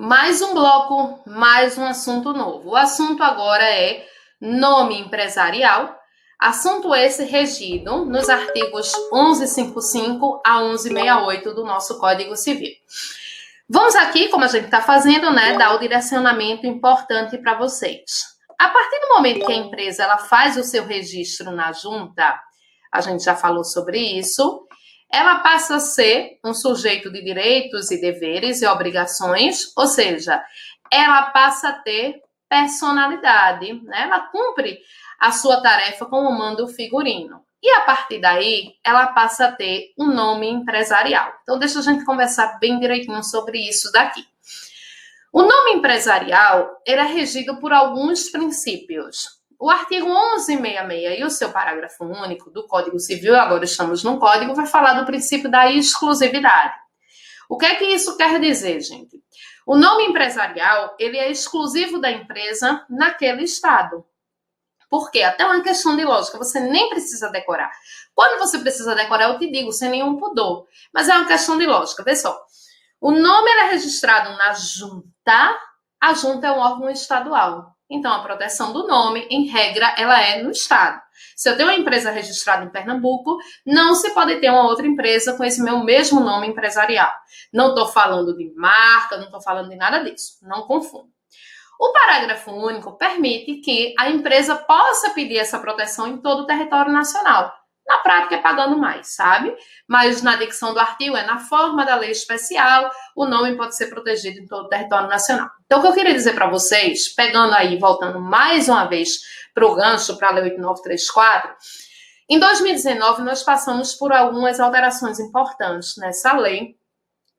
Mais um bloco, mais um assunto novo. O assunto agora é nome empresarial. Assunto esse regido nos artigos 1155 a 1168 do nosso Código Civil. Vamos aqui, como a gente está fazendo, né, dar o direcionamento importante para vocês. A partir do momento que a empresa ela faz o seu registro na junta, a gente já falou sobre isso, ela passa a ser um sujeito de direitos e deveres e obrigações, ou seja, ela passa a ter personalidade, né? Ela cumpre a sua tarefa como manda o figurino. E a partir daí, ela passa a ter um nome empresarial. Então, deixa a gente conversar bem direitinho sobre isso daqui. O nome empresarial, ele é regido por alguns princípios. O artigo 1166 e o seu parágrafo único do Código Civil, agora estamos no Código, vai falar do princípio da exclusividade. O que é que isso quer dizer, gente? O nome empresarial, ele é exclusivo da empresa naquele estado. Por quê? Até uma questão de lógica, você nem precisa decorar. Quando você precisa decorar, eu te digo, sem nenhum pudor. Mas é uma questão de lógica, vê só. O nome ele é registrado na junta, a junta é um órgão estadual. Então, a proteção do nome, em regra, ela é no estado. Se eu tenho uma empresa registrada em Pernambuco, não se pode ter uma outra empresa com esse meu mesmo nome empresarial. Não estou falando de marca, não estou falando de nada disso. Não confunda. O parágrafo único permite que a empresa possa pedir essa proteção em todo o território nacional. Na prática é pagando mais, sabe? Mas na dicção do artigo na forma da lei especial, o nome pode ser protegido em todo o território nacional. Então, o que eu queria dizer para vocês, pegando aí, voltando mais uma vez para o gancho, para a lei 8934, em 2019 nós passamos por algumas alterações importantes nessa lei.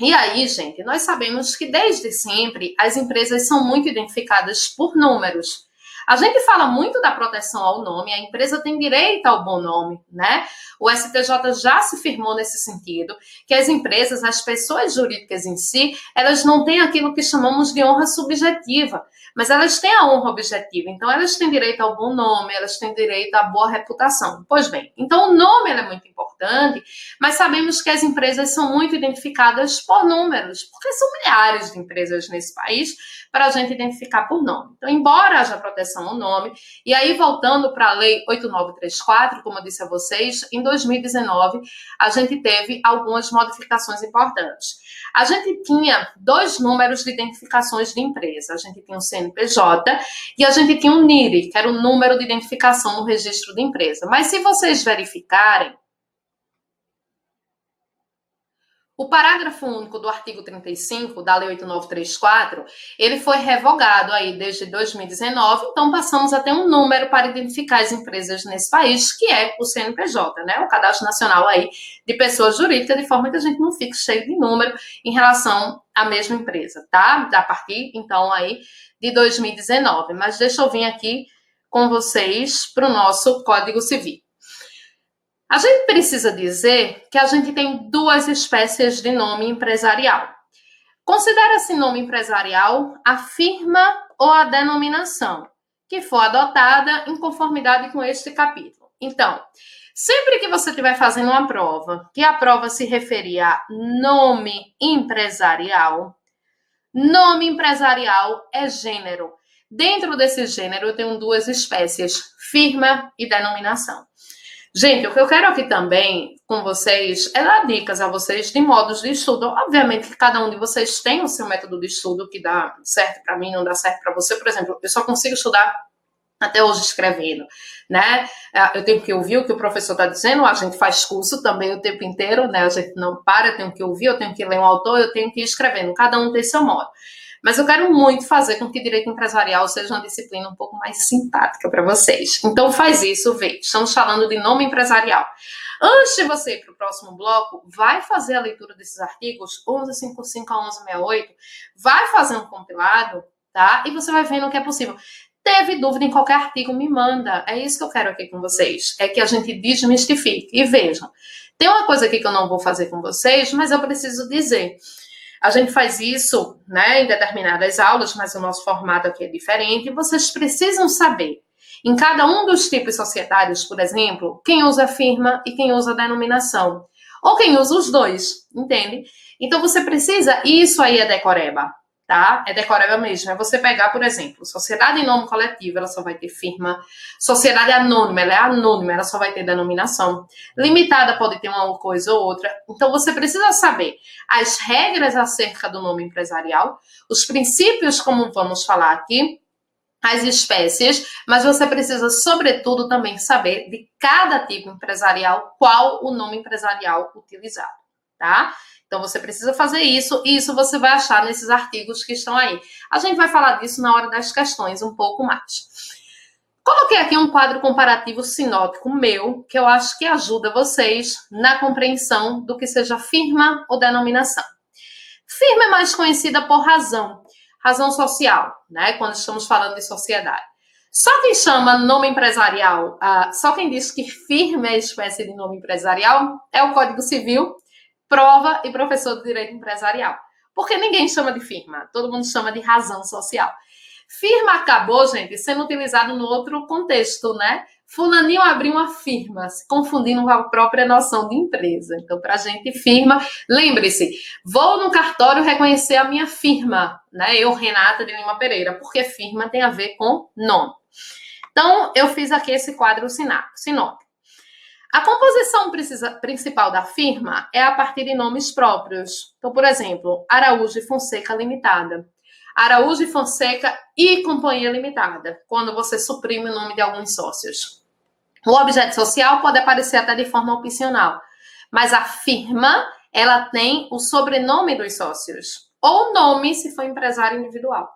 E aí, gente, nós sabemos que desde sempre as empresas são muito identificadas por números. A gente fala muito da proteção ao nome, a empresa tem direito ao bom nome, né? O STJ já se firmou nesse sentido, que as empresas, as pessoas jurídicas em si, elas não têm aquilo que chamamos de honra subjetiva, mas elas têm a honra objetiva. Então, elas têm direito ao bom nome, elas têm direito à boa reputação. Pois bem, então o nome é muito importante, mas sabemos que as empresas são muito identificadas por números, porque são milhares de empresas nesse país para a gente identificar por nome. Então, embora haja proteção ao nome, e aí voltando para a lei 8934, como eu disse a vocês, em 2019 a gente teve algumas modificações importantes. A gente tinha dois números de identificações de empresa. A gente tinha o CNPJ e a gente tinha o NIRI, que era o número de identificação no registro de empresa. Mas se vocês verificarem, o parágrafo único do artigo 35 da lei 8934, ele foi revogado aí desde 2019, então passamos a ter um número para identificar as empresas nesse país, que é o CNPJ, né? O Cadastro Nacional aí de Pessoas Jurídicas, de forma que a gente não fique cheio de número em relação à mesma empresa, tá? A partir, então, aí de 2019. Mas deixa eu vir aqui com vocês para o nosso Código Civil. A gente precisa dizer que a gente tem duas espécies de nome empresarial. Considera-se nome empresarial a firma ou a denominação que for adotada em conformidade com este capítulo. Então, sempre que você estiver fazendo uma prova, que a prova se referir a nome empresarial é gênero. Dentro desse gênero, eu tenho duas espécies, firma e denominação. Gente, o que eu quero aqui também com vocês é dar dicas a vocês de modos de estudo. Obviamente que cada um de vocês tem o seu método de estudo que dá certo para mim, não dá certo para você. Por exemplo, eu só consigo estudar até hoje escrevendo, né? Eu tenho que ouvir o que o professor está dizendo, a gente faz curso também o tempo inteiro, né? A gente não para, eu tenho que ouvir, eu tenho que ler um autor, eu tenho que ir escrevendo. Cada um tem seu modo. Mas eu quero muito fazer com que direito empresarial seja uma disciplina um pouco mais simpática para vocês. Então faz isso, vê. Estamos falando de nome empresarial. Antes de você ir para o próximo bloco, vai fazer a leitura desses artigos, 1155 a 1168, vai fazer um compilado, tá? E você vai vendo o que é possível. Teve dúvida em qualquer artigo, me manda. É isso que eu quero aqui com vocês. É que a gente desmistifique. E vejam, tem uma coisa aqui que eu não vou fazer com vocês, mas eu preciso dizer. A gente faz isso, né, em determinadas aulas, mas o nosso formato aqui é diferente. E vocês precisam saber, em cada um dos tipos societários, por exemplo, quem usa firma e quem usa denominação. Ou quem usa os dois, entende? Então você precisa, isso aí é decoreba, tá? É decorável mesmo. É você pegar, por exemplo, sociedade em nome coletivo, ela só vai ter firma. Sociedade anônima, ela é anônima, ela só vai ter denominação. Limitada pode ter uma coisa ou outra. Então, você precisa saber as regras acerca do nome empresarial, os princípios, como vamos falar aqui, as espécies, mas você precisa, sobretudo, também saber de cada tipo empresarial qual o nome empresarial utilizado, tá? Então, você precisa fazer isso, e isso você vai achar nesses artigos que estão aí. A gente vai falar disso na hora das questões um pouco mais. Coloquei aqui um quadro comparativo sinótico meu, que eu acho que ajuda vocês na compreensão do que seja firma ou denominação. Firma é mais conhecida por razão social, né? Quando estamos falando de sociedade. Só quem chama nome empresarial, só quem diz que firma é espécie de nome empresarial é o Código Civil, prova e professor de Direito Empresarial. Porque ninguém chama de firma, todo mundo chama de razão social. Firma acabou, gente, sendo utilizado no outro contexto, né? Fulaninho abriu uma firma, se confundindo com a própria noção de empresa. Então, para a gente, firma, lembre-se, vou no cartório reconhecer a minha firma, né? Eu, Renata de Lima Pereira, porque firma tem a ver com nome. Então, eu fiz aqui esse quadro sinótico. A composição principal da firma é a partir de nomes próprios. Então, por exemplo, Araújo e Fonseca Limitada. Araújo e Fonseca e Companhia Limitada, quando você suprime o nome de alguns sócios. O objeto social pode aparecer até de forma opcional, mas a firma, ela tem o sobrenome dos sócios, ou nome se for empresário individual.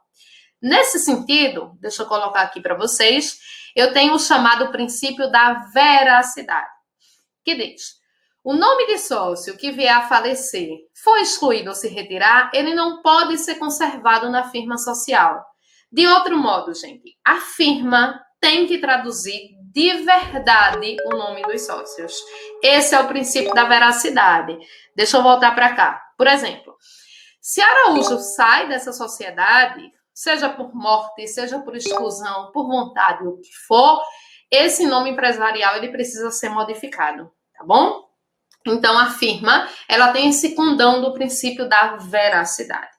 Nesse sentido, deixa eu colocar aqui para vocês, eu tenho o chamado princípio da veracidade, que diz: o nome de sócio que vier a falecer, for excluído ou se retirar, ele não pode ser conservado na firma social. De outro modo, gente, a firma tem que traduzir de verdade o nome dos sócios. Esse é o princípio da veracidade. Deixa eu voltar para cá. Por exemplo, se Araújo sai dessa sociedade, seja por morte, seja por exclusão, por vontade, o que for, esse nome empresarial ele precisa ser modificado, tá bom? Então, a firma, ela tem esse condão do princípio da veracidade.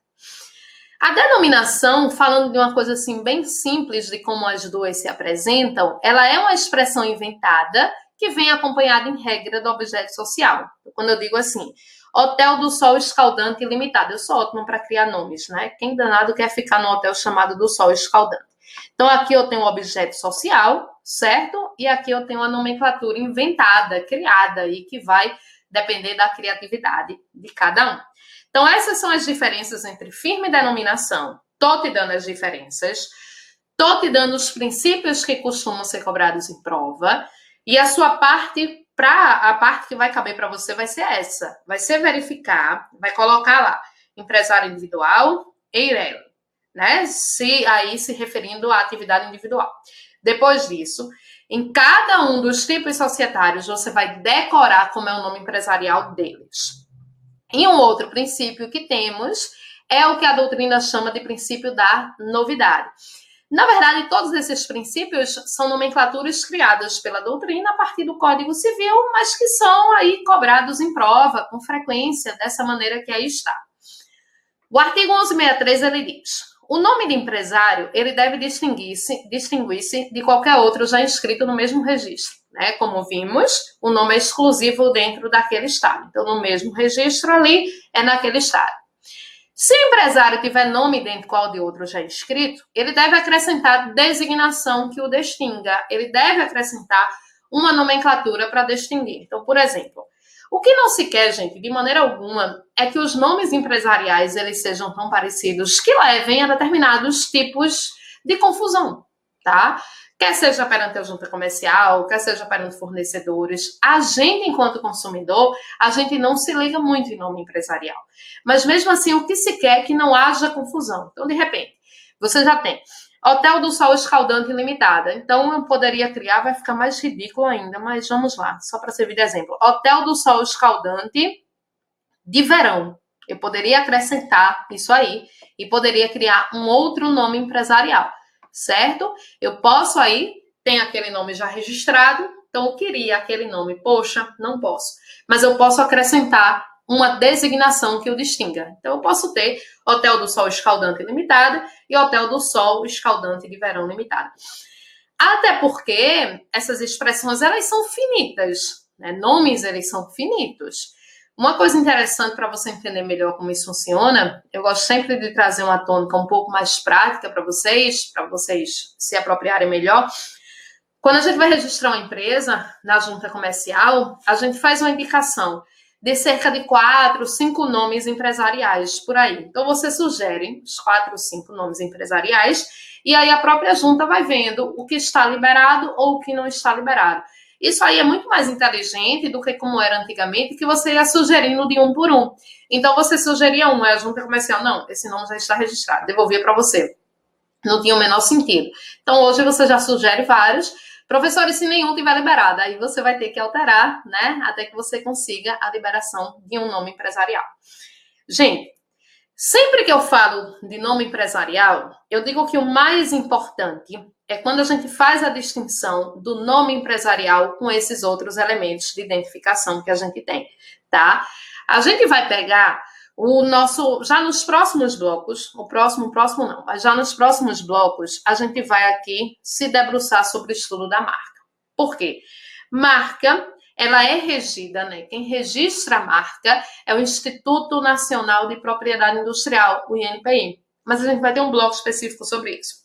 A denominação, falando de uma coisa assim bem simples de como as duas se apresentam, ela é uma expressão inventada que vem acompanhada em regra do objeto social. Quando eu digo assim, Hotel do Sol Escaldante Limitado, eu sou ótima para criar nomes, né? Quem danado quer ficar no hotel chamado do Sol Escaldante? Então, aqui eu tenho um objeto social, certo? E aqui eu tenho uma nomenclatura inventada, criada, e que vai depender da criatividade de cada um. Então, essas são as diferenças entre firma e denominação. Tô te dando as diferenças, tô te dando os princípios que costumam ser cobrados em prova, e a sua parte, a parte que vai caber para você vai ser essa. Vai ser verificar, vai colocar lá, empresário individual, EIRELI, né? Aí se referindo à atividade individual. Depois disso, em cada um dos tipos societários, você vai decorar como é o nome empresarial deles. E um outro princípio que temos é o que a doutrina chama de princípio da novidade. Na verdade, todos esses princípios são nomenclaturas criadas pela doutrina a partir do Código Civil, mas que são aí cobrados em prova com frequência, dessa maneira que aí está. O artigo 1163, ele diz: o nome de empresário, ele deve distinguir-se de qualquer outro já inscrito no mesmo registro, né? Como vimos, o nome é exclusivo dentro daquele estado. Então, no mesmo registro ali, é naquele estado. Se o empresário tiver nome idêntico de outro já inscrito, ele deve acrescentar designação que o distinga. Ele deve acrescentar uma nomenclatura para distinguir. Então, por exemplo, o que não se quer, gente, de maneira alguma, é que os nomes empresariais eles sejam tão parecidos que levem a determinados tipos de confusão, tá? Quer seja perante a junta comercial, quer seja perante fornecedores. A gente, enquanto consumidor, a gente não se liga muito em nome empresarial. Mas mesmo assim, o que se quer é que não haja confusão. Então, de repente, você já tem Hotel do Sol Escaldante Limitada. Então, eu poderia criar, vai ficar mais ridículo ainda, mas vamos lá, só para servir de exemplo. Hotel do Sol Escaldante de Verão. Eu poderia acrescentar isso aí e poderia criar um outro nome empresarial, certo? Eu posso aí, tem aquele nome já registrado, então eu queria aquele nome. Poxa, não posso. Mas eu posso acrescentar uma designação que o distinga. Então, eu posso ter Hotel do Sol Escaldante Limitada e Hotel do Sol Escaldante de Verão Limitada. Até porque essas expressões, elas são finitas, né? Nomes, eles são finitos. Uma coisa interessante para você entender melhor como isso funciona, eu gosto sempre de trazer uma tônica um pouco mais prática para vocês se apropriarem melhor. Quando a gente vai registrar uma empresa na junta comercial, a gente faz uma indicação de cerca de 4, 5 nomes empresariais por aí. Então, você sugere os 4, 5 nomes empresariais e aí a própria junta vai vendo o que está liberado ou o que não está liberado. Isso aí é muito mais inteligente do que como era antigamente, que você ia sugerindo de um por um. Então, você sugeria um, a junta comercial, não, esse nome já está registrado, devolvia para você. Não tinha o menor sentido. Então, hoje você já sugere vários. Professores, se nenhum tiver liberado, aí você vai ter que alterar, né, até que você consiga a liberação de um nome empresarial. Gente, sempre que eu falo de nome empresarial, eu digo que o mais importante é quando a gente faz a distinção do nome empresarial com esses outros elementos de identificação que a gente tem, tá? A gente vai pegar o nosso, já nos próximos blocos, mas já nos próximos blocos, a gente vai aqui se debruçar sobre o estudo da marca. Por quê? Marca, ela é regida, né? Quem registra a marca é o Instituto Nacional de Propriedade Industrial, o INPI. Mas a gente vai ter um bloco específico sobre isso.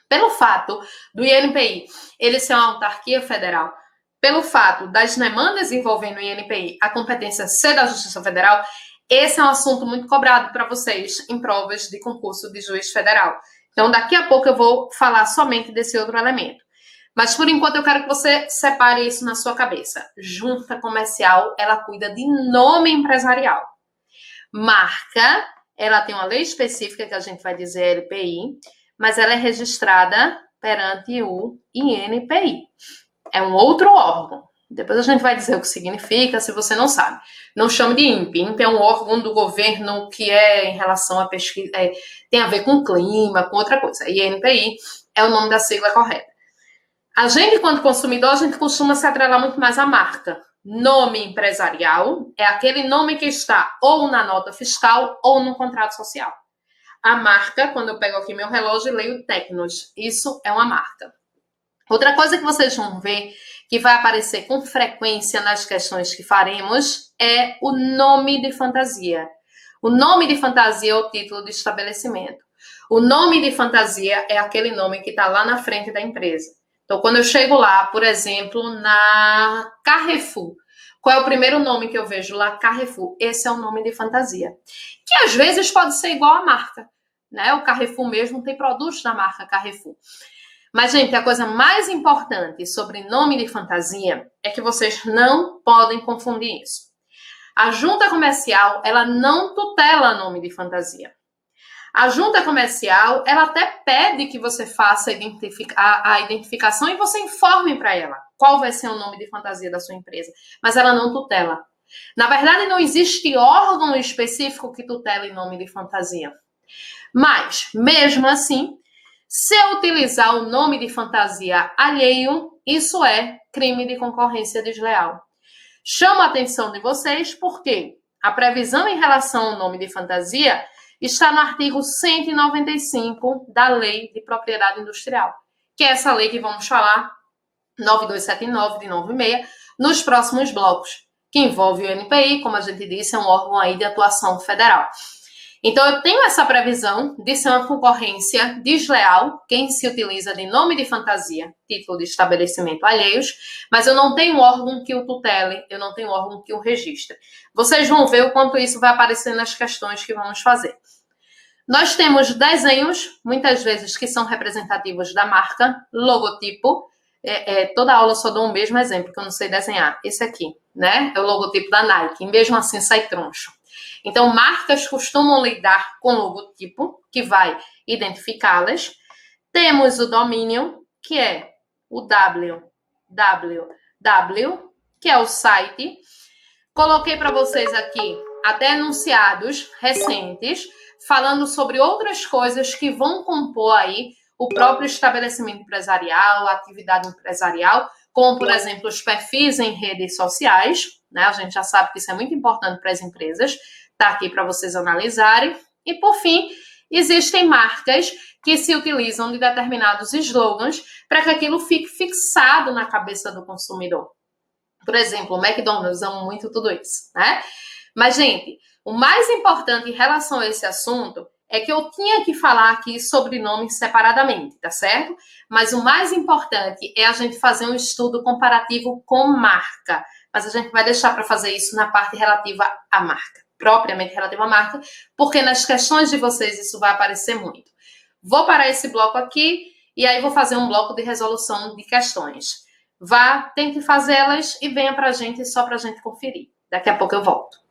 Pelo fato do INPI ele ser uma autarquia federal, pelo fato das demandas envolvendo o INPI, a competência ser da Justiça Federal, esse é um assunto muito cobrado para vocês em provas de concurso de juiz federal. Então, daqui a pouco eu vou falar somente desse outro elemento. Mas, por enquanto, eu quero que você separe isso na sua cabeça. Junta comercial, ela cuida de nome empresarial. Marca, ela tem uma lei específica que a gente vai dizer LPI, mas ela é registrada perante o INPI. É um outro órgão. Depois a gente vai dizer o que significa, se você não sabe. Não chame de INPE. INPE é um órgão do governo que é em relação à pesquisa, tem a ver com clima, com outra coisa. E INPI é o nome da sigla correta. A gente, enquanto consumidor, a gente costuma se atrelar muito mais à marca. Nome empresarial é aquele nome que está ou na nota fiscal ou no contrato social. A marca, quando eu pego aqui meu relógio e leio Tecnos, isso é uma marca. Outra coisa que vocês vão ver, que vai aparecer com frequência nas questões que faremos, é o nome de fantasia. O nome de fantasia é o título de estabelecimento. O nome de fantasia é aquele nome que está lá na frente da empresa. Então, quando eu chego lá, por exemplo, na Carrefour, qual é o primeiro nome que eu vejo lá? Carrefour. Esse é o nome de fantasia. Que às vezes pode ser igual à marca, né? O Carrefour mesmo tem produtos da marca Carrefour. Mas, gente, a coisa mais importante sobre nome de fantasia é que vocês não podem confundir isso. A junta comercial, ela não tutela nome de fantasia. A junta comercial, ela até pede que você faça a identificação e você informe para ela qual vai ser o nome de fantasia da sua empresa, mas ela não tutela. Na verdade, não existe órgão específico que tutele nome de fantasia. Mas, mesmo assim, se eu utilizar o nome de fantasia alheio, isso é crime de concorrência desleal. Chamo a atenção de vocês porque a previsão em relação ao nome de fantasia está no artigo 195 da Lei de Propriedade Industrial, que é essa lei que vamos falar, 9279 de 96, nos próximos blocos, que envolve o INPI, como a gente disse, é um órgão aí de atuação federal. Então, eu tenho essa previsão de ser uma concorrência desleal, quem se utiliza de nome de fantasia, título de estabelecimento alheios, mas eu não tenho órgão que o tutele, eu não tenho órgão que o registre. Vocês vão ver o quanto isso vai aparecer nas questões que vamos fazer. Nós temos desenhos, muitas vezes, que são representativos da marca, logotipo. Toda aula eu só dou um mesmo exemplo, que eu não sei desenhar. Esse aqui, né? É o logotipo da Nike, e mesmo assim sai troncho. Então, marcas costumam lidar com logotipo, que vai identificá-las. Temos o domínio, que é o www, que é o site. Coloquei para vocês aqui até enunciados recentes, falando sobre outras coisas que vão compor aí o próprio estabelecimento empresarial, a atividade empresarial, como, por exemplo, os perfis em redes sociais. né? A gente já sabe que isso é muito importante para as empresas, tá aqui para vocês analisarem. E, por fim, existem marcas que se utilizam de determinados slogans para que aquilo fique fixado na cabeça do consumidor. Por exemplo, o McDonald's, amo muito tudo isso, né? Mas, gente, o mais importante em relação a esse assunto é que eu tinha que falar aqui sobre nomes separadamente, tá certo? Mas o mais importante é a gente fazer um estudo comparativo com marca. Mas a gente vai deixar para fazer isso na parte relativa à marca, propriamente relativa à marca, porque nas questões de vocês isso vai aparecer muito. Vou parar esse bloco aqui e aí vou fazer um bloco de resolução de questões. Vá, tente fazê-las e venha para a gente só para a gente conferir. Daqui a pouco eu volto.